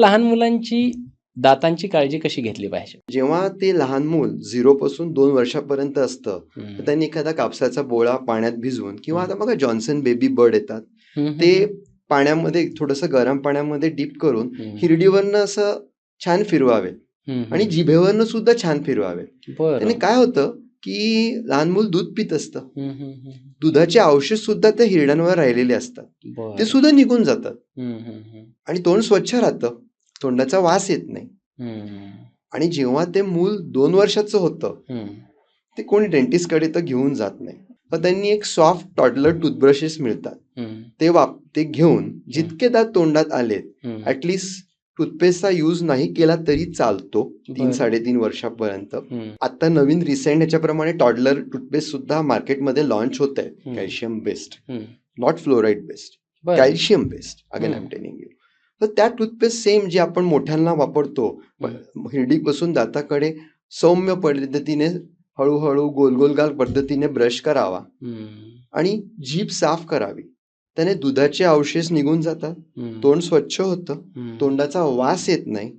लहान मुलांची दातांची काळजी कशी घेतली पाहिजे? जेव्हा ते लहान मूल 0 पासून 2 वर्षापर्यंत असतं, तर हं. त्यांनी एखादा कापसाचा बोळा पाण्यात भिजवून किंवा हं. आता बघा जॉन्सन बेबी बर्ड येतात, हं, हं, ते हं. पाण्यामध्ये थोडंसं गरम पाण्यामध्ये डीप करून हं. हिरडीवरनं असं छान फिरवावे हं, आणि हं. जिभेवरनं सुद्धा छान फिरवावे. त्याने बरं. काय होतं, की लहान मूल दूध पित असतं. हं, हं, हं. दुधाचे अवशेष सुद्धा त्या हिरड्यांवर राहिलेले असतात. ते बरं. सुद्धा निघून जातात हं, हं, हं. आणि तोंड स्वच्छ राहतं. तोंडाचा वास येत नाही. हं. आणि जेव्हा ते मूल 2 वर्षाचं होतं, हं. ते कोणी डेंटिस्टकडे तर घेऊन जात नाही. तर त्यांनी एक सॉफ्ट टॉडलर टूथब्रशेस मिळतात. हं. ते घेऊन जितके दात तोंडात आलेत, हं. ॲटलीस्ट टूथपेस्टचा यूज नाही केला तरी चालतो 3 बरं. 3.5 वर्षापर्यंत. हं. आता नवीन रिसेंट ह्याच्याप्रमाणे टॉडलर टूथपेस्ट सुद्धा मार्केटमध्ये लॉन्च होत आहे. हं. कॅल्शियम बेस्ड, हं. नॉट फ्लोराईड बेस्ड, बरं. Calcium based. अगेन आय हं. Am telling you. तर त्या टूथपेस्ट सेम जे आपण मोठ्यांना वापरतो, हं. हिरडीपासून दाताकडे सौम्य पद्धतीने हळूहळू गोल पद्धतीने ब्रश करावा हं. आणि जीभ साफ करावी. त्याने दुधाचे अवशेष निघून जातात, हं. तोंड स्वच्छ होतं, हं. तोंडाचा वास येत नाही.